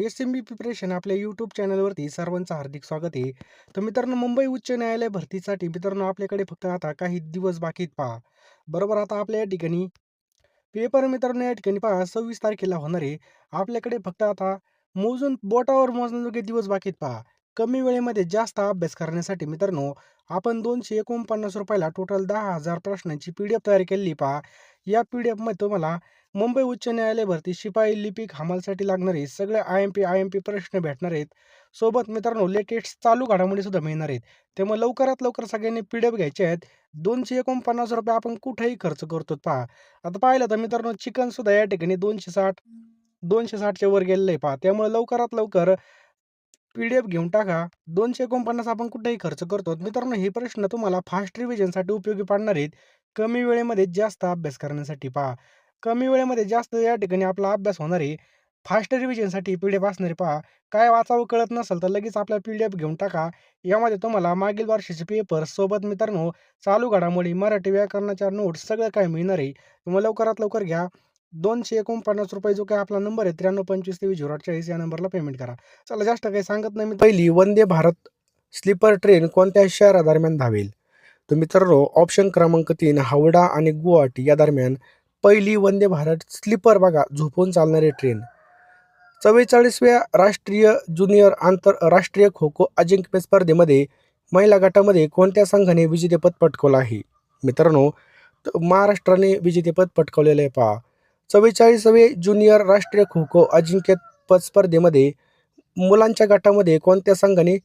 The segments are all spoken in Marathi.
एस-एम-बी प्रिपरेशन आपल्या यूट्यूब चॅनलवरती सर्वांचं हार्दिक स्वागत आहे. तर मित्रांनो, मुंबई उच्च न्यायालय भरतीसाठी मित्रांनो आपल्याकडे फक्त आता काही दिवस बाकी आहेत पहा. बरोबर, आता आपल्या या ठिकाणी पेपर मित्रांनो या ठिकाणी पहा 26 तारखेला होणार आहे. आपल्याकडे फक्त आता बोटावर मोजण्याजोगे दिवस बाकी आहेत पहा. कमी वेळेमध्ये जास्त अभ्यास करण्यासाठी मित्रांनो आपण ₹249 टोटल 10,000 प्रश्नांची PDF तयार केलेली पहा. या PDF मध्ये तुम्हाला मुंबई उच्च न्यायालय भरती शिपाई लिपिक हमालसाठी लागणारे सगळे IMP प्रश्न भेटणार आहेत. सोबत मित्रांनो लेटेस्ट चालू घडामोडी सुद्धा मिळणार आहेत. त्यामुळे लवकरात लवकर सगळ्यांनी PDF घ्यायचे आहेत. ₹249 आपण कुठेही खर्च करतो पहा. आता पाहिलं तर मित्रांनो चिकन सुद्धा या ठिकाणी 260च्या वर गेलेलं आहे पहा. त्यामुळे लवकरात लवकर PDF घेऊन टाका. 249 आपण कुठेही खर्च करतो. मित्रांनो हे प्रश्न तुम्हाला फास्ट रिव्हिजनसाठी उपयोगी पडणार आहेत. कमी वेळेमध्ये जास्त अभ्यास करण्यासाठी पहा. कमी वेळेमध्ये जास्त या ठिकाणी आपला अभ्यास होणार आहे. फास्ट रिव्हिजनसाठी PDF असणार आहे पहा. काय वाचावं कळत नसेल तर लगेच आपला PDF घेऊन टाका. यामध्ये तुम्हाला मागील वर्षाचे पेपर सोबत मित्रांनो चालू घडामोडी, मराठी व्याकरणाच्या नोट्स सगळं काही मिळणार आहे. तुम्ही लवकरात लवकर घ्या. ₹249 जो काही आपला नंबर आहे 9325230840 या नंबरला पेमेंट करा. चला जास्त काही सांगत नाही मी. पहिली वंदे भारत स्लीपर ट्रेन कोणत्या शहरादरम्यान धावेल? तर मित्रांनो ऑप्शन क्रमांक 3 हावडा आणि गुवाहाटी या दरम्यान पहिली वंदे भारत स्लीपर बघा झोपून चालणारी ट्रेन. 44व्या राष्ट्रीय ज्युनियर आंतरराष्ट्रीय खो खो अजिंक्यपद स्पर्धेमध्ये महिला गटामध्ये कोणत्या संघाने विजेतेपद पटकावलं आहे? मित्रांनो महाराष्ट्राने विजेतेपद पटकावलेलं आहे पहा. 44वे ज्युनियर राष्ट्रीय खो खो अजिंक्यपद स्पर्धेमध्ये मुलांच्या गटामध्ये कोणत्या संघाने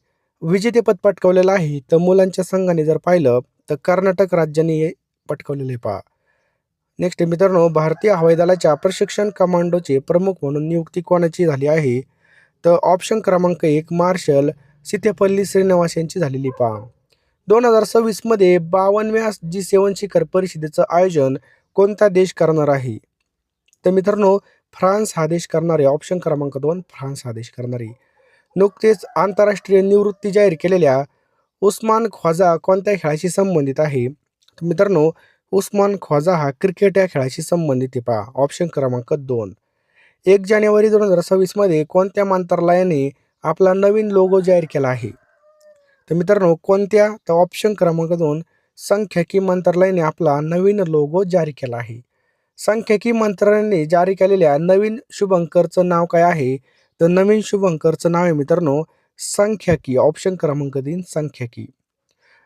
विजेतेपद पटकावलेलं आहे? तर मुलांच्या संघाने जर पाहिलं तर कर्नाटक राज्याने पटकावलेलं आहे पहा. नेक्स्ट मित्रांनो भारतीय हवाई दलाच्या प्रशिक्षण कमांडोचे प्रमुख म्हणून नियुक्ती कोणाची झाली आहे? तर ऑप्शन क्रमांक 1 मार्शल सितेपल्ली श्रीनिवास यांची झालेली पहा. 2026 मध्ये 52व्या G7 शिखर परिषदेचं आयोजन कोणता देश करणार आहे? तर मित्रांनो फ्रान्स हा देश करणार आहे. ऑप्शन क्रमांक 2 फ्रान्स हा देश करणार आहे. नुकतेच आंतरराष्ट्रीय निवृत्ती जाहीर केलेल्या उस्मान ख्वाजा कोणत्या खेळाशी संबंधित आहे? तर मित्रांनो उस्मान ख्वाजा हा क्रिकेट या खेळाशी संबंधित आहे पहा. ऑप्शन क्रमांक 2. 1 जानेवारी 2026 मध्ये कोणत्या मंत्रालयाने आपला नवीन लोगो जाहीर केला आहे? तर मित्रांनो कोणत्या? तर ऑप्शन क्रमांक 2 सांख्यिकी मंत्रालयाने आपला नवीन लोगो जारी केला आहे. सांख्यिकी मंत्रालयाने जारी केलेल्या नवीन शुभंकरचं नाव काय आहे? तर नवीन शुभंकरचं नाव आहे मित्रांनो सांख्यिकी. ऑप्शन क्रमांक 3 सांख्यिकी.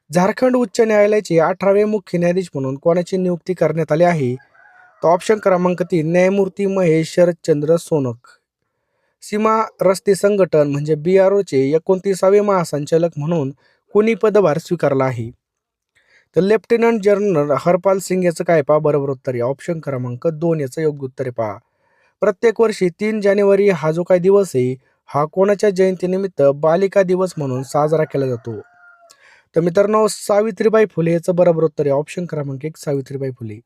झारखंड उच्च न्यायालयाचे 18वे मुख्य न्यायाधीश म्हणून कोणाची नियुक्ती करण्यात आली आहे? तर ऑप्शन क्रमांक 3 न्यायमूर्ती महेश शरदचंद्र सोनक. सीमा रस्ते संघटन म्हणजे BROचे 29वे महासंचालक म्हणून कोणी पदभार स्वीकारला आहे? तर लेफ्टनंट जनरल हरपाल सिंग याचं काय पहा बरोबर उत्तर आहे. ऑप्शन क्रमांक 2 याचं योग्य उत्तर आहे पहा. प्रत्येक वर्षी 3 जानेवारी हा जो काही दिवस आहे हा कोणाच्या जयंतीनिमित्त बालिका दिवस म्हणून साजरा केला जातो? तर मित्रांनो सावित्रीबाई फुले याचं बरोबर उत्तर आहे. ऑप्शन क्रमांक 1 सावित्रीबाई फुले.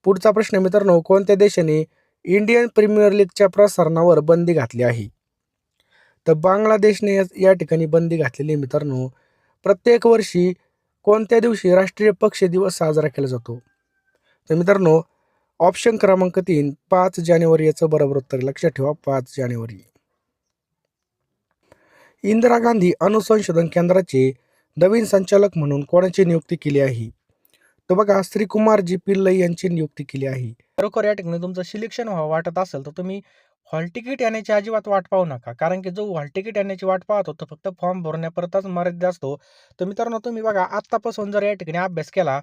पुढचा प्रश्न मित्रांनो कोणत्या देशाने इंडियन प्रीमियर लीगच्या प्रसारणावर बंदी घातली आहे? तर बांगलादेशने या ठिकाणी बंदी घातलेली आहे मित्रांनो. प्रत्येक वर्षी कोणत्या दिवशी राष्ट्रीय पक्षी दिवस साजरा केला जातो? तर मित्रांनो ऑप्शन क्रमांक 3 5 जानेवारी याचं बरोबर उत्तर आहे. लक्षात ठेवा 5 जानेवारी. इंदिरा गांधी अणुसंशोधन केंद्राचे नवीन संचालक म्हणून कोणाची नियुक्ती केली आहे? तर बघा श्रीकुमारजी पिल्लई यांची नियुक्ती केली आहे. खरोखर या ठिकाणी तुमचं सिलेक्शन व्हावं वाटत असेल तर तुम्ही हॉल तिकीट येण्याची अजिबात वाट पाहू नका. कारण की जो हॉल तिकीट येण्याची वाट पाहतो तो फक्त फॉर्म भरण्यापुरताच मर्यादित असतो. तर मित्रांनो तुम्ही बघा आत्तापासून जर या ठिकाणी अभ्यास केला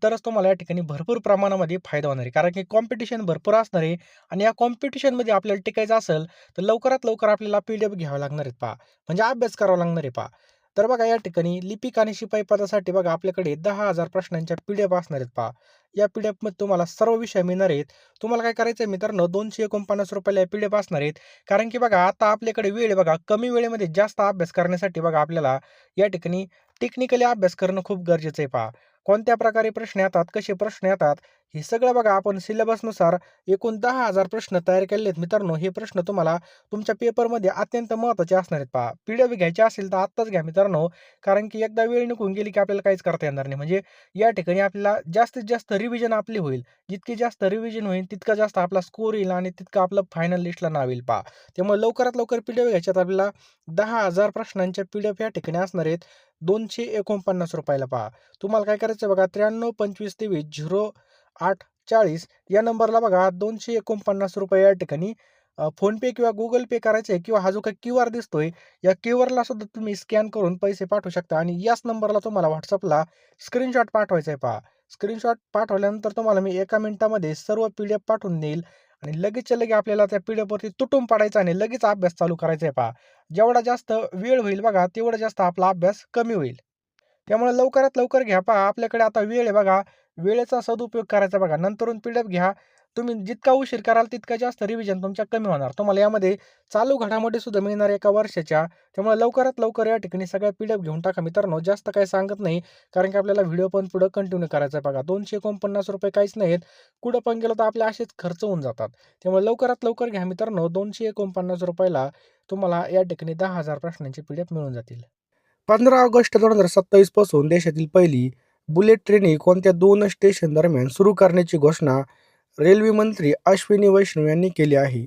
तरच तुम्हाला या ठिकाणी भरपूर प्रमाणामध्ये फायदा होणार आहे. कारण की कॉम्पिटिशन भरपूर असणार आहे आणि या कॉम्पिटिशनमध्ये आपल्याला टिकायचं असेल तर लवकरात लवकर आपल्याला PDF घ्यावे लागणार आहेत पहा. म्हणजे अभ्यास करावा लागणार आहे पहा. तर बघा या ठिकाणी लिपिक आणि शिपाई पदासाठी बघा आपल्याकडे 10,000 प्रश्नांच्या PDF असणार आहेत पहा. या PDF मध्ये तुम्हाला सर्व विषय मिळणार आहेत. तुम्हाला काय करायचं आहे मित्रांनो ₹249 या PDF असणार आहेत. कारण की बघा आता आपल्याकडे वेळ आहे बघा कमी वेळेमध्ये जास्त अभ्यास करण्यासाठी बघा आपल्याला या ठिकाणी टेक्निकली अभ्यास करणं खूप गरजेचं आहे पहा. कोणत्या प्रकारे प्रश्न येतात, कसे प्रश्न येतात हे सगळं बघा आपण सिलेबसनुसार एकूण 10,000 प्रश्न तयार केले आहेत मित्रांनो. हे प्रश्न तुम्हाला तुमच्या पेपरमध्ये अत्यंत महत्त्वाचे असणार आहेत पहा. PDF घ्यायची असेल तर आत्ताच घ्या मित्रांनो. कारण की एकदा वेळ निघून गेली की आपल्याला काहीच करता येणार नाही. म्हणजे या ठिकाणी आपल्याला जास्तीत जास्त रिव्हिजन आपली होईल. जितकी जास्त रिव्हिजन होईल तितका जास्त आपला स्कोर येईल आणि तितकं आपलं फायनल लिस्टला नाव येईल पहा. त्यामुळे लवकरात लवकर PDF घ्यायच्यात आपल्याला 10,000 प्रश्नांच्या PDF या ठिकाणी असणार आहेत ₹249 ला पहा. तुम्हाला काय करायचं बघा 93 25 23 0840 या नंबरला बघा ₹249 या ठिकाणी फोनपे किंवा गुगल पे करायचं आहे किंवा हा जो काही QR दिसतोय या QRला सुद्धा तुम्ही स्कॅन करून पैसे पाठवू शकता आणि याच नंबरला तुम्हाला WhatsAppला स्क्रीनशॉट पाठवायचा आहे पहा. स्क्रीनशॉट पाठवल्यानंतर तुम्हाला मी 1 मिनिटामध्ये सर्व PDF पाठवून देईल आणि लगेचच्या लगे आपल्याला त्या PDFवरती तुटून पडायचं आणि लगेच अभ्यास चालू करायचा आहे पहा. जेवढा जास्त वेळ होईल बघा तेवढा जास्त आपला अभ्यास कमी होईल. त्यामुळे लवकरात लवकर घ्या पहा. आपल्याकडे आता वेळ आहे बघा. वेळेचा सदुपयोग करायचा बघा. नंतरून PDF घ्या. तुम्ही जितका उशीर कराल तितका जास्त रिव्हिजन तुमच्या कमी होणार. तुम्हाला यामध्ये चालू घडामोडी सुद्धा मिळणार एका वर्षाच्या. त्यामुळे लवकरात लवकर या ठिकाणी सगळ्या PDF घेऊन टाका मित्रांनो. जास्त काही सांगत नाही. कारण की आपल्याला व्हिडिओ पण पुढे कंटिन्यू करायचा आहे बघा. ₹249 काहीच नाहीत. कुठं पण गेलो तर आपले असेच खर्च होऊन जातात. त्यामुळे लवकरात लवकर घ्या मित्रांनो. ₹249 ला तुम्हाला या ठिकाणी 10,000 प्रश्नांचे PDF मिळून जातील. 15 ऑगस्ट 2027 पासून देशातील पहिली बुलेट ट्रेन कोणत्या 2 स्टेशन दरम्यान सुरू करण्याची घोषणा रेल्वे मंत्री अश्विनी वैष्णव यांनी केली आहे.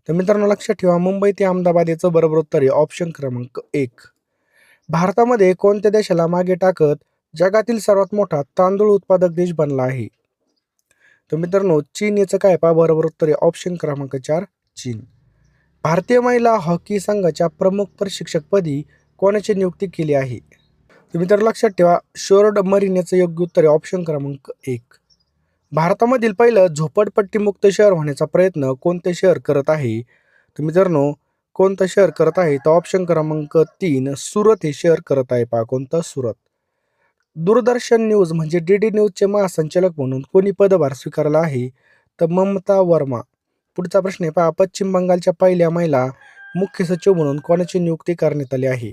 तर मित्रांनो लक्षात ठेवा मुंबई ते अहमदाबाद याचं बरोबर उत्तर आहे ऑप्शन क्रमांक 1. भारतामध्ये कोणत्या देशाला मागे टाकत जगातील सर्वात मोठा तांदूळ उत्पादक देश बनला आहे? तर मित्रांनो चीन याचं काय पहा बरोबर उत्तर आहे ऑप्शन क्रमांक 4 चीन. भारतीय महिला हॉकी संघाच्या प्रमुख प्रशिक्षकपदी कोणाची नियुक्ती केली आहे? तुम्ही तर लक्षात ठेवा शोर्ड मरीन याचं योग्य उत्तर आहे ऑप्शन क्रमांक 1. भारतामधील पहिलं झोपडपट्टीमुक्त शहर होण्याचा प्रयत्न कोणते शहर करत आहे? तर मित्रांनो कोणतं शहर करत आहे तर ऑप्शन क्रमांक 3 सुरत हे शहर करत आहे पहा कोणतं सुरत. दूरदर्शन न्यूज म्हणजे DD न्यूजचे महासंचालक म्हणून कोणी पदभार स्वीकारला आहे? तर ममता वर्मा. पुढचा प्रश्न आहे पहा पश्चिम बंगालच्या पहिल्या महिला मुख्य सचिव म्हणून कोणाची नियुक्ती करण्यात आली आहे?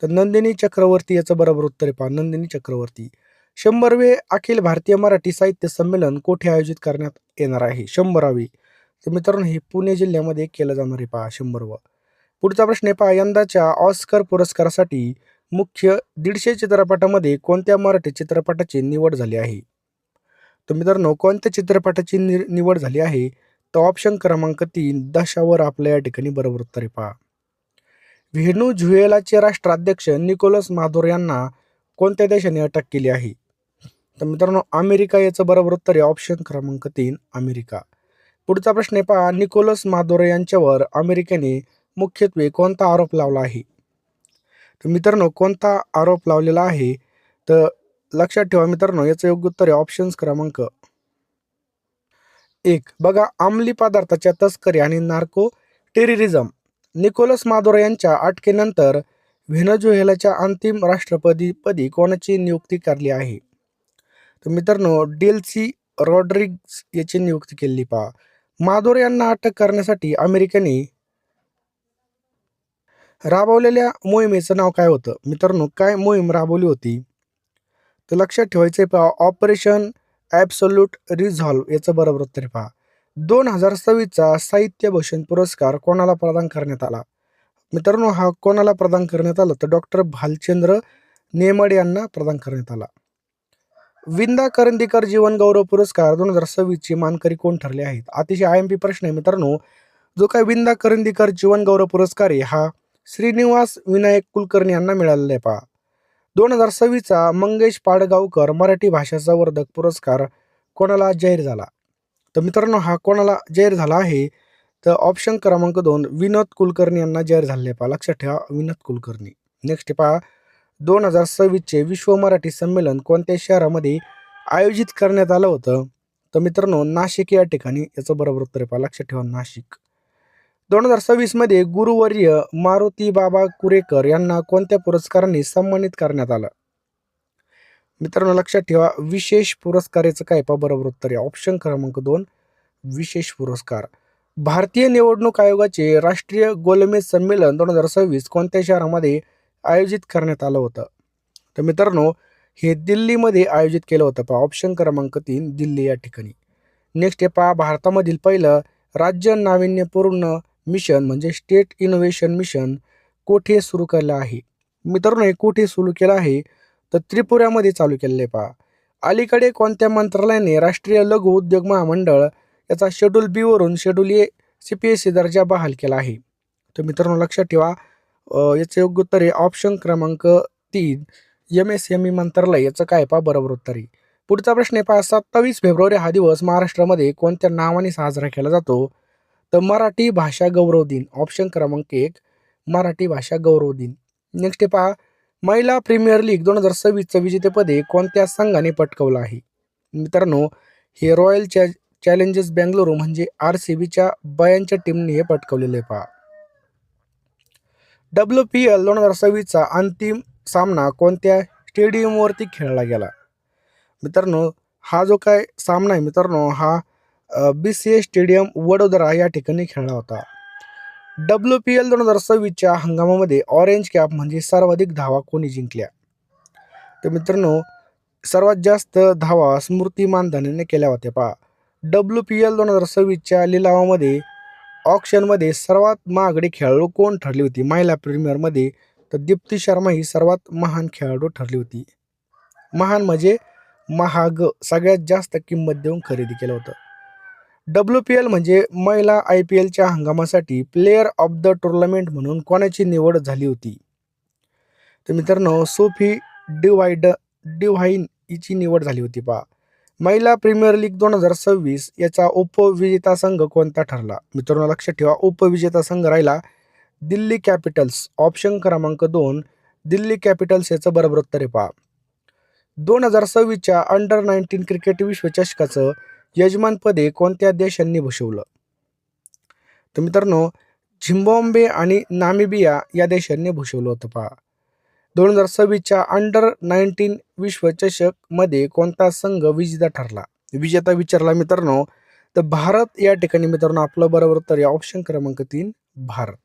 तर नंदिनी चक्रवर्ती याचं बरोबर उत्तर आहे पहा नंदिनी चक्रवर्ती. 100वे अखिल भारतीय मराठी साहित्य संमेलन कुठे आयोजित करण्यात येणार आहे? 100वे. तर मित्रांनो हे पुणे जिल्ह्यामध्ये केलं जाणार आहे पहा 100व. पुढचा प्रश्न आहे पहा यंदाच्या ऑस्कर पुरस्कारासाठी मुख्य 150 चित्रपटामध्ये कोणत्या मराठी चित्रपटाची निवड झाली आहे? तर मित्रांनो कोणत्या चित्रपटाची निवड झाली आहे? तर ऑप्शन क्रमांक 3 दशावर आपलं या ठिकाणी बरोबर उत्तर आहे पहा. व्हेनेझुएलाचे राष्ट्राध्यक्ष निकोलस मादुरो यांना कोणत्या देशाने अटक केली आहे? तर मित्रांनो अमेरिका याचं बरोबर उत्तर आहे ऑप्शन क्रमांक 3 अमेरिका. पुढचा प्रश्न आहे पहा निकोलस मादुरो यांच्यावर अमेरिकेने मुख्यत्वे कोणता आरोप लावला आहे? तर मित्रांनो कोणता आरोप लावलेला आहे? तर लक्षात ठेवा मित्रांनो याचं योग्य उत्तर आहे ऑप्शन्स क्रमांक 1. बघा अंमली पदार्थाच्या तस्करी आणि नार्को टेररिझम. निकोलस मादुरो यांच्या अटकेनंतर व्हेनेझुएलाच्या अंतिम राष्ट्रपती कोणाची नियुक्ती करली आहे? तर मित्रांनो डेल्सी रॉड्रिग्ज याची नियुक्ती केली पहा. मादुरो यांना अटक करण्यासाठी अमेरिकेने राबवलेल्या मोहिमेचं नाव काय होतं? मित्रांनो काय मोहीम राबवली होती? तर लक्षात ठेवायचं आहे पहा ऑपरेशन ॲब्सोल्यूट रिझॉल्व याचं बरोबर उत्तर पहा. 2026चा साहित्य भूषण पुरस्कार कोणाला प्रदान करण्यात आला? मित्रांनो हा कोणाला प्रदान करण्यात आला तर डॉक्टर भालचंद्र नेमाडे यांना प्रदान करण्यात आला. विंदा करंदीकर जीवन गौरव पुरस्कार 2026 चे मानकरी कोण ठरले आहेत? अतिशय IMP प्रश्न आहे मित्रांनो. जो काय विंदा करंदीकर जीवन गौरव पुरस्कार आहे हा श्रीनिवास विनायक कुलकर्णी यांना मिळालेला आहे पहा. 2026चा मंगेश पाडगावकर मराठी भाषा संवर्धक पुरस्कार कोणाला जाहीर झाला? तर मित्रांनो हा कोणाला जाहीर झाला आहे? तर ऑप्शन क्रमांक 2 विनोद कुलकर्णी यांना जाहीर झाले आहे पहा. लक्षात ठेवा विनोद कुलकर्णी. नेक्स्ट पहा 2026चे विश्व मराठी संमेलन कोणत्या शहरामध्ये आयोजित करण्यात आलं होतं? तर मित्रांनो नाशिक या ठिकाणी याचं बरोबर उत्तर आहे पहा. लक्षात ठेवा नाशिक. 2026 मध्ये गुरुवर्य मारुती बाबा कुरेकर यांना कोणत्या पुरस्कारांनी सन्मानित करण्यात आलं? मित्रांनो लक्षात ठेवा विशेष पुरस्कार याचं काय पहा बरोबर उत्तर आहे ऑप्शन क्रमांक 2 विशेष पुरस्कार. भारतीय निवडणूक आयोगाचे राष्ट्रीय गोलमेज संमेलन 2026 कोणत्या शहरामध्ये आयोजित करण्यात आलं होतं? तर मित्रांनो हे दिल्लीमध्ये आयोजित केलं होतं पहा. ऑप्शन क्रमांक 3 दिल्ली या ठिकाणी. नेक्स्ट आहे पहा, भारतामधील पहिलं राज्य नाविन्यपूर्ण मिशन म्हणजे स्टेट इनोव्हेशन मिशन कोठे सुरू केलं आहे? मित्रांनो, हे कुठे सुरू केलं आहे? तर त्रिपुरामध्ये चालू केलेलं आहे पहा. अलीकडे कोणत्या मंत्रालयाने राष्ट्रीय लघु उद्योग महामंडळ याचा शेड्यूल बी वरून शेड्यूल ए CPSE दर्जा बहाल केला आहे? तर मित्रांनो लक्षात ठेवा, याचं योग्य उत्तर आहे ऑप्शन क्रमांक 3 MSME मंत्रालय. याचं काय पहा बरोबर उत्तर आहे. पुढचा प्रश्न आहे पहा, 27 फेब्रुवारी हा दिवस महाराष्ट्रामध्ये कोणत्या नावाने साजरा केला जातो? तर मराठी भाषा गौरव दिन. ऑप्शन क्रमांक 1 मराठी भाषा गौरव दिन. नेक्स्ट आहे पहा, महिला प्रीमियर लीग 2026चं विजेतेपदे कोणत्या संघाने पटकावलं आहे? मित्रांनो, हे रॉयल चॅलेंजर्स बेंगळुरू म्हणजे RCBच्या बयांच्या टीमने हे पटकावलेलं आहे पहा. WPL 2026चा अंतिम सामना कोणत्या स्टेडियमवरती खेळला गेला? मित्रांनो, हा जो काय सामना आहे मित्रांनो, हा BCA स्टेडियम वडोदरा या ठिकाणी खेळला होता. WPL 2026च्या हंगामामध्ये ऑरेंज कॅप म्हणजे सर्वाधिक धावा कोणी जिंकल्या? तर मित्रांनो, सर्वात जास्त धावा स्मृती मानधनाने केल्या होत्या पहा. WPL 2026च्या लिलावामध्ये ऑक्शनमध्ये सर्वात महागडी खेळाडू कोण ठरली होती? महिला प्रीमियरमध्ये तर दीप्ती शर्मा ही सर्वात महान खेळाडू ठरली होती. महान म्हणजे महाग, सगळ्यात जास्त किंमत देऊन खरेदी केलं होतं. WPL म्हणजे महिला IPLच्या हंगामासाठी प्लेयर ऑफ द टुर्नामेंट म्हणून कोणाची निवड झाली होती? तर मित्रांनो, सोफी डिव्हाइन हिची निवड झाली होती पहा. महिला प्रीमियर लीग 2026 याचा उपविजेता संघ कोणता ठरला? मित्रांनो लक्षात ठेवा, उपविजेता संघ राहिला दिल्ली कॅपिटल्स. ऑप्शन क्रमांक 2 दिल्ली कॅपिटल्स याचं बरोबर उत्तर आहे पहा. 2026च्या अंडर-19 क्रिकेट विश्वचषकाचं यजमानपदे कोणत्या देशांनी भूषवलं? तर मित्रांनो, झिम्बाब्वे आणि नामिबिया या देशांनी भूषवलं होतं पहा. 2026च्या अंडर-19 विश्वचषक मध्ये कोणता संघ विजेता ठरला? विजेता विचारला मित्रांनो, तर भारत या ठिकाणी मित्रांनो आपलं बरोबर उत्तर आहे ऑप्शन क्रमांक 3 भारत.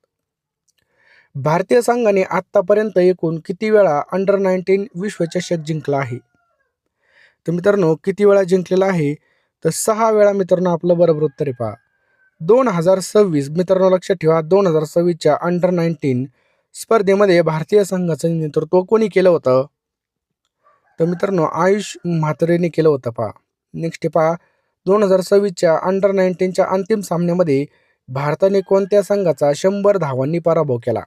भारतीय संघाने आतापर्यंत एकूण किती वेळा अंडर-19 विश्वचषक जिंकला आहे? तर मित्रांनो, किती वेळा जिंकलेला आहे? तर 6 वेळा मित्रांनो आपलं बरोबर उत्तर आहे पहा. 2026 मित्रांनो लक्षात ठेवा, 2026च्या अंडर-19 स्पर्धेमध्ये भारतीय संघाचं नेतृत्व कोणी केलं होतं? तर मित्रांनो आयुष म्हात्रेने केलं होतं पहा. नेक्स्ट पहा, 2026च्या अंडर-19च्या अंतिम सामन्यामध्ये भारताने कोणत्या संघाचा 100 धावांनी पराभव केला?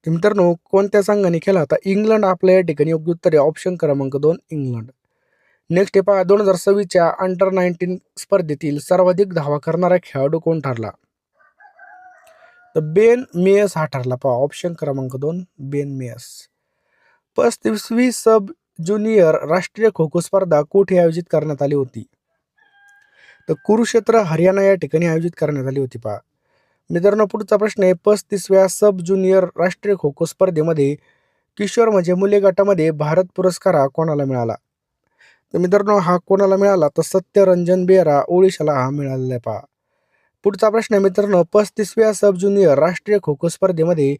तर मित्रांनो, कोणत्या संघाने केला होता? इंग्लंड आपल्या या ठिकाणी योग्य उत्तर आहे ऑप्शन क्रमांक 2 इंग्लंड. नेक्स्ट पहा, 2026च्या अंडर-19 स्पर्धेतील सर्वाधिक धावा करणारा खेळाडू कोण ठरला? तर बेन मेयस हा ठरला पहा. ऑप्शन क्रमांक 2 बेन मेयस. 35वी सब ज्युनियर राष्ट्रीय खो खो स्पर्धा कुठे आयोजित करण्यात आली होती? तर कुरुक्षेत्र हरियाणा या ठिकाणी आयोजित करण्यात आली होती पहा. मित्रांनो, पुढचा प्रश्न आहे, 35व्या सब ज्युनियर राष्ट्रीय खो खो स्पर्धेमध्ये किशोर म्हणजे मुले गटामध्ये भारत पुरस्कार हा कोणाला मिळाला? तर मित्रांनो, हा कोणाला मिळाला? तर सत्यरंजन बेहरा ओडिशाला हा मिळालेला आहे पहा. पुढचा प्रश्न आहे मित्रांनो, 35व्या सब ज्युनियर राष्ट्रीय खो खो स्पर्धेमध्ये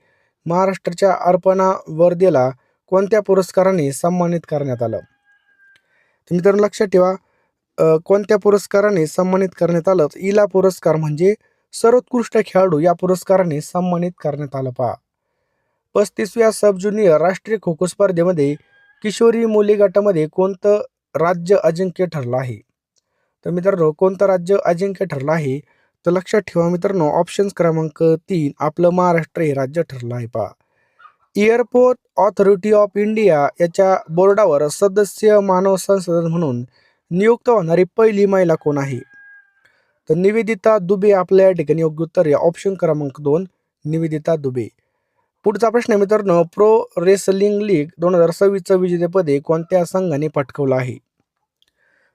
महाराष्ट्राच्या अर्पणा वर्देला कोणत्या पुरस्काराने सन्मानित करण्यात आलं? तर मित्रांनो लक्षात ठेवा, कोणत्या पुरस्काराने सन्मानित करण्यात आलं? इला पुरस्कार म्हणजे सर्वोत्कृष्ट खेळाडू या पुरस्काराने सन्मानित करण्यात आलं पहा. 35व्या सब ज्युनियर राष्ट्रीय खो खो स्पर्धेमध्ये किशोरी मुली गटामध्ये कोणतं राज्य अजिंक्य ठरलं आहे? तर मित्रांनो, कोणतं राज्य अजिंक्य ठरलं आहे? तर लक्षात ठेवा मित्रांनो, ऑप्शन क्रमांक 3 आपलं महाराष्ट्र हे राज्य ठरलं आहे पहा. एअरपोर्ट ऑथॉरिटी ऑफ इंडिया याच्या बोर्डावर सदस्य मानव संसाधन म्हणून नियुक्त होणारी पहिली महिला कोण आहे? तर निवेदिता दुबे आपल्या या ठिकाणी योग्य उत्तर आहे ऑप्शन क्रमांक 2 निवेदिता दुबे. पुढचा प्रश्न आहे मित्रांनो, प्रो रेसलिंग लीग 2026चं विजेतेपदे कोणत्या संघाने पटकावलं आहे?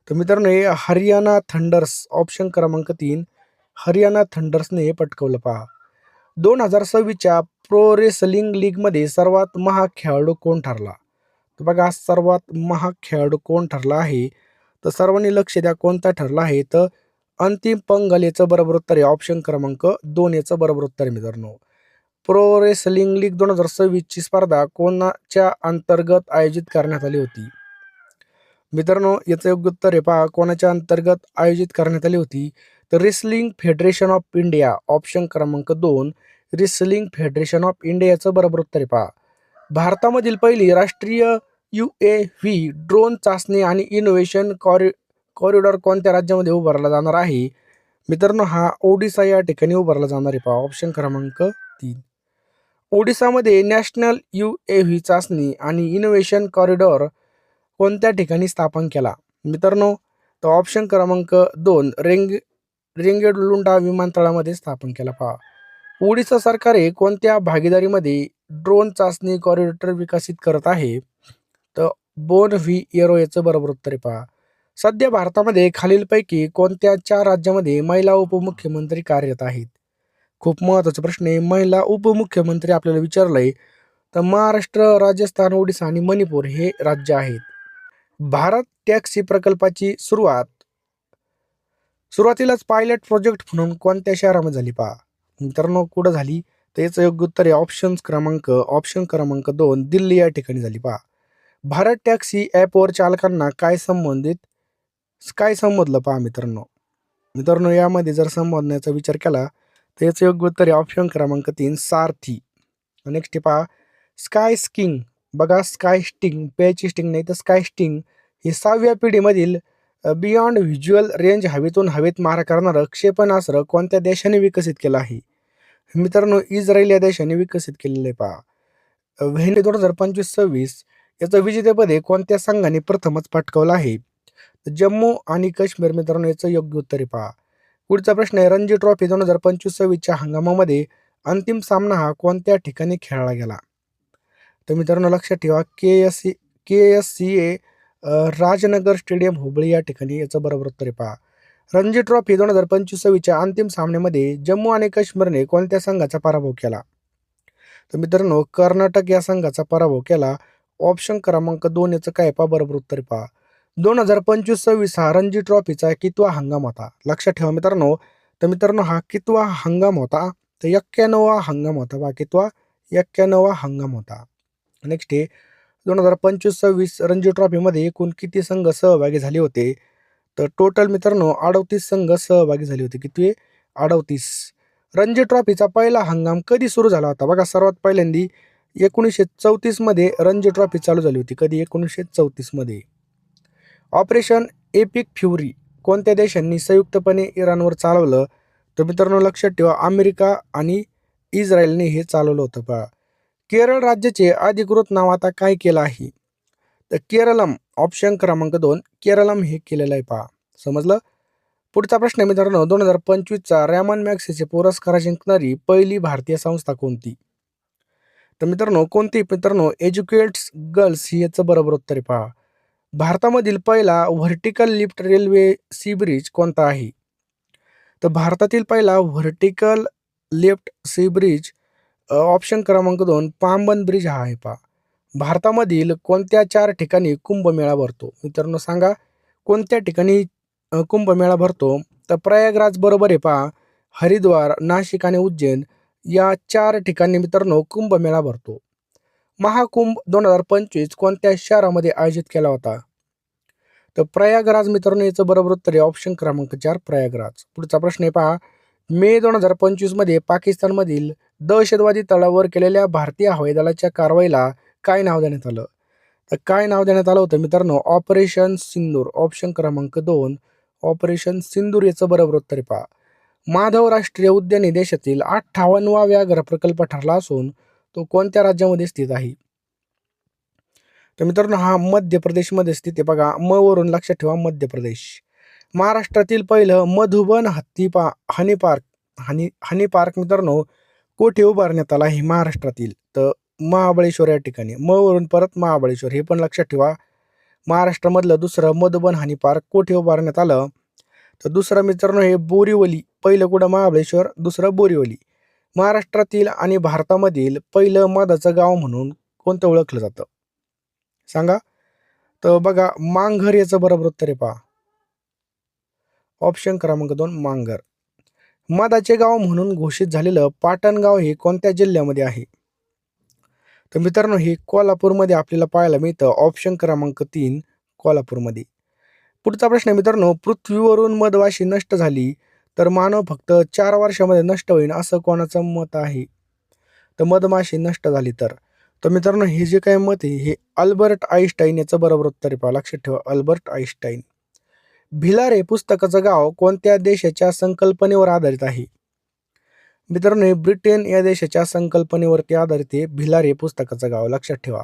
तर मित्रांनो, हे हरियाणा थंडर्स ऑप्शन क्रमांक 3 हरियाणा थंडर्सने हे पटकावलं पहा. 2026च्या प्रो रेसलिंग लीगमध्ये सर्वात महाग खेळाडू कोण ठरला? तर बघा, सर्वात महाग खेळाडू कोण ठरला आहे? तर सर्वांनी लक्ष द्या, कोणता ठरला आहे? तर अंतिम पंगल याचं बरोबर उत्तर आहे ऑप्शन क्रमांक 2 याचं बरोबर उत्तर आहे मित्रांनो. प्रो रेसलिंग लीग 2026 ची स्पर्धा कोणाच्या अंतर्गत आयोजित करण्यात आली होती? मित्रांनो, याचं योग्य उत्तर आहे पहा, कोणाच्या अंतर्गत आयोजित करण्यात आली होती? तर wrestling federation of India, option क्रमांक 2, रेसलिंग फेडरेशन ऑफ इंडिया याचं बरोबर उत्तर आहे पहा. भारतामधील पहिली राष्ट्रीय UAV ड्रोन चाचणी आणि इनोव्हेशन कॉरिडॉर कोणत्या राज्यामध्ये उभारला जाणार आहे? मित्रांनो, हा ओडिसा या ठिकाणी उभारला जाणार आहे पहा, ऑप्शन क्रमांक 3. ओडिसामध्ये नॅशनल UAV चाचणी आणि इनोव्हेशन कॉरिडॉर कोणत्या ठिकाणी स्थापन केला? मित्रांनो, तर ऑप्शन क्रमांक 2, रेंगेडलुंडा विमानतळामध्ये स्थापन केला पहा. ओडिसा सरकार हे कोणत्या भागीदारीमध्ये ड्रोन चाचणी कॉरिडॉर विकसित करत आहे? तर बोन व्ही एरो याचं बरोबर उत्तर आहे पहा. सध्या भारतामध्ये खालीलपैकी कोणत्या 4 राज्यामध्ये महिला उपमुख्यमंत्री कार्यरत आहेत? खूप महत्त्वाचा प्रश्न आहे. महिला उपमुख्यमंत्री आपल्याला विचारलंय, तर महाराष्ट्र, राजस्थान, ओडिसा आणि मणिपूर हे राज्य आहेत. भारत टॅक्सी प्रकल्पाची सुरुवातीलाच पायलट प्रोजेक्ट म्हणून कोणत्या शहरामध्ये झाली पहा? मित्रांनो, कुठं झाली? तर याचं योग्य उत्तर आहे ऑप्शन क्रमांक 2, दिल्ली या ठिकाणी झाली पहा. भारत टॅक्सी ॲपवर चालकांना काय संबोधलं पहा मित्रांनो. मित्रांनो, यामध्ये जर संबोधण्याचा विचार केला तर याचं योग्य उत्तर आहे ऑप्शन क्रमांक 3, सारथी. नेक्स्ट पहा, स्काय स्किंग. बघा, स्काय स्टिंग, पेची स्टिंग नाही तर स्काय स्टिंग ही 6व्या पिढीमधील बियॉन्ड व्हिज्युअल रेंज हवेतून हवेत मारा करणारं क्षेपणास्त्र कोणत्या देशाने विकसित केलं आहे? मित्रांनो, इस्रायल या देशाने विकसित केलेलं आहे पहा. व्हेंडी 2025-26 याचं विजेतेपद कोणत्या संघाने प्रथमच पटकावलं आहे? जम्मू आणि काश्मीर. मित्रांनो, याचं योग्य उत्तर आहे पहा. पुढचा प्रश्न आहे, रणजी ट्रॉफी 2025-26च्या हंगामामध्ये अंतिम सामना हा कोणत्या ठिकाणी खेळला गेला? तर मित्रांनो, लक्षात ठेवा, KSCA राजनगर स्टेडियम हुबळी या ठिकाणी. याचं बरोबर उत्तर आहे पहा. रणजी ट्रॉफी 2025-26च्या अंतिम सामन्यामध्ये जम्मू आणि काश्मीरने कोणत्या संघाचा पराभव केला? तर मित्रांनो, कर्नाटक या संघाचा पराभव केला. ऑप्शन क्रमांक 2 याचं काय पहा, बरोबर उत्तर आहे पहा. 2025-26 हा रणजी ट्रॉफीचा कितवा हंगाम होता? लक्षात ठेवा मित्रांनो. तर मित्रांनो, हा कितवा हंगाम होता? तर 91वा हंगाम होता पहा. कितवा? 91वा हंगाम होता. नेक्स्ट आहे, 2025-26 रणजी ट्रॉफीमध्ये एकूण किती संघ सहभागी झाले होते? तर टोटल मित्रांनो 38 संघ सहभागी झाले होते. किती? 38. रणजी ट्रॉफीचा पहिला हंगाम कधी सुरू झाला होता? बघा, सर्वात पहिल्यांदी 1934 मध्ये रणजी ट्रॉफी चालू झाली होती. कधी? 1934 मध्ये. ऑपरेशन एपिक फ्युरी कोणत्या देशांनी संयुक्तपणे इराणवर चालवलं? तर मित्रांनो, लक्षात ठेवा, अमेरिका आणि इस्रायलने हे चालवलं होतं पहा. केरळ राज्याचे अधिकृत नाव आता काय केलं आहे? तर केरळम, ऑप्शन क्रमांक 2, केरळम हे केलेलं आहे पहा. समजलं? पुढचा प्रश्न आहे मित्रांनो, 2025चा रॅमन मॅग्सेसे पुरस्कार जिंकणारी पहिली भारतीय संस्था कोणती? तर मित्रांनो, एज्युकेट्स गर्ल्स ही याचं बरोबर उत्तर आहे पहा. भारतामधील पहिला vertical lift railway sea bridge कोणता आहे? तर भारतातील पहिला vertical lift sea bridge option क्रमांक 2, पामबन ब्रिज हा आहे पहा. भारतामधील कोणत्या 4 ठिकाणी कुंभमेळा भरतो? मित्रांनो, सांगा कोणत्या ठिकाणी कुंभमेळा भरतो? तर प्रयागराज बरोबर आहे पहा. हरिद्वार, नाशिक आणि उज्जैन या 4 ठिकाणी मित्रांनो कुंभमेळा भरतो. महाकुंभ 2025 कोणत्या शहरामध्ये आयोजित केला होता? तर प्रयागराज. मित्रांनो, याचं बरोबर उत्तर आहे ऑप्शन क्रमांक 4, प्रयागराज. पुढचा प्रश्न आहे पहा, मे 2025 मध्ये पाकिस्तानमधील दहशतवादी तळावर केलेल्या भारतीय हवाई दलाच्या कारवाईला काय नाव देण्यात आलं? तर काय नाव देण्यात आलं होतं मित्रांनो? ऑपरेशन सिंदूर. ऑप्शन क्रमांक 2, ऑपरेशन सिंदूर याचं बरोबर उत्तर आहे पहा. माधव राष्ट्रीय उद्यान हे देशातील 58वा व्याघ्र प्रकल्प ठरला असून तो कोणत्या राज्यामध्ये स्थित आहे? तर मित्रांनो, हा मध्य प्रदेशमध्ये स्थित आहे. बघा, म वरून लक्षात ठेवा, मध्य प्रदेश. महाराष्ट्रातील पहिलं मधुबन हनी पार्क मित्रांनो कोठे उभारण्यात आला आहे महाराष्ट्रातील? तर महाबळेश्वर या ठिकाणी. म वरून परत महाबळेश्वर, हे पण लक्षात ठेवा. महाराष्ट्रामधलं दुसरं मधुबन हनी पार्क कोठे उभारण्यात आलं? तर दुसरं मित्रांनो हे बोरीवली. पहिलं कुठं? महाबळेश्वर, दुसरं बोरीवली. महाराष्ट्रातील आणि भारतामधील पहिलं मधाचं गाव म्हणून कोणतं ओळखलं जातं? सांगा. तर बघा, मांघर याचं बरोबर उत्तर आहे पहा. ऑप्शन क्रमांक 2, मांघर. मधाचे गाव म्हणून घोषित झालेलं पाटण गाव हे कोणत्या जिल्ह्यामध्ये आहे? तर मित्रांनो हे कोल्हापूरमध्ये आपल्याला पाहायला मिळतं. ऑप्शन क्रमांक 3 कोल्हापूरमध्ये. पुढचा प्रश्न आहे मित्रांनो, पृथ्वीवरून मधमाशी नष्ट झाली, तर मानव फक्त 4 वर्षामध्ये नष्ट होईल असं कोणाचं मत आहे? तर मधमाशी नष्ट झाली तर. तर मित्रांनो हे जे काही मत आहे हे अल्बर्ट आइन्स्टाईन याचं बरोबर उत्तर आहे पहा. लक्षात ठेवा अल्बर्ट आइन्स्टाईन. भिलार हे पुस्तकाचं गाव कोणत्या देशाच्या संकल्पनेवर आधारित आहे? मित्रांनो हे ब्रिटन या देशाच्या संकल्पनेवरती आधारित आहे भिलार हे पुस्तकाचं गाव. लक्षात ठेवा.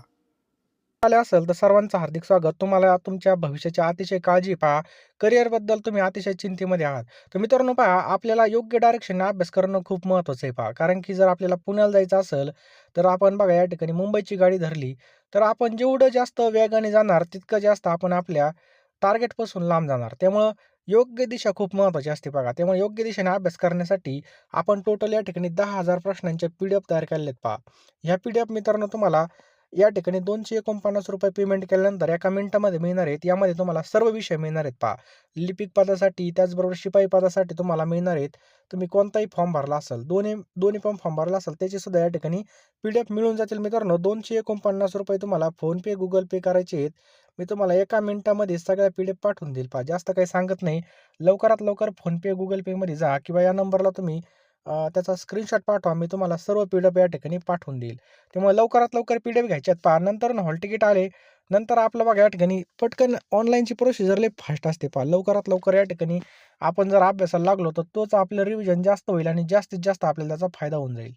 आले असेल तर सर्वांचं हार्दिक स्वागत. तुम्हाला तुमच्या भविष्याची अतिशय काळजी पहा. करिअरबद्दल तुम्ही अतिशय चिंतेमध्ये आहात. तर मित्रांनो पहा, आपल्याला योग्य डायरेक्शनने अभ्यास करणं खूप महत्त्वाचं आहे पहा. कारण की जर आपल्याला पुण्याला जायचं असेल, तर आपण बघा या ठिकाणी मुंबईची गाडी धरली, तर आपण जेवढं जास्त वेगाने जाणार, तितकं जास्त आपण आपल्या टार्गेटपासून लांब जाणार. त्यामुळं योग्य दिशा खूप महत्त्वाची असते बघा. त्यामुळे योग्य दिशेने अभ्यास करण्यासाठी आपण टोटल या ठिकाणी 10,000 प्रश्नांचे पी-डी-एफ तयार केलेले आहेत पहा. ह्या पी-डी-एफ मित्रांनो तुम्हाला या ठिकाणी ₹249 पेमेंट केल्यानंतर एका मिनिटामध्ये मिळणार आहेत. यामध्ये तुम्हाला सर्व विषय मिळणार आहेत पहा. लिपिक पदासाठी, त्याचबरोबर शिपाई पदासाठी तुम्हाला मिळणार आहेत. तुम्ही कोणताही फॉर्म भरला असेल, दोन्ही दोन्ही पण फॉर्म भरला असेल, त्याचे सुद्धा या ठिकाणी पी-डी-एफ मिळून जातील मित्रांनो. ₹249 तुम्हाला फोनपे, गुगल पे करायचे आहेत. मी तुम्हाला एका मिनिटामध्ये सगळ्या पी-डी-एफ पाठवून देईल पहा. जास्त काही सांगत नाही. लवकरात लवकर फोनपे, गुगल पेमध्ये जा किंवा या नंबरला तुम्ही त्याचा स्क्रीनशॉट पाठवा. मी तुम्हाला सर्व पी-डी-एफ या ठिकाणी पाठवून देईल. त्यामुळे लवकरात लवकर पी-डी-एफ घ्यायचे आहेत पहा. नंतर ना हॉल तिकीट आले, नंतर आपलं बघा या ठिकाणी पटकन ऑनलाईनची प्रोसिजर लई फास्ट असते पहा. लवकरात लवकर या ठिकाणी आपण जर अभ्यासाला लागलो, तर तोच आपलं रिव्हिजन जास्त होईल आणि जास्तीत जास्त आपल्याला त्याचा फायदा होऊन जाईल.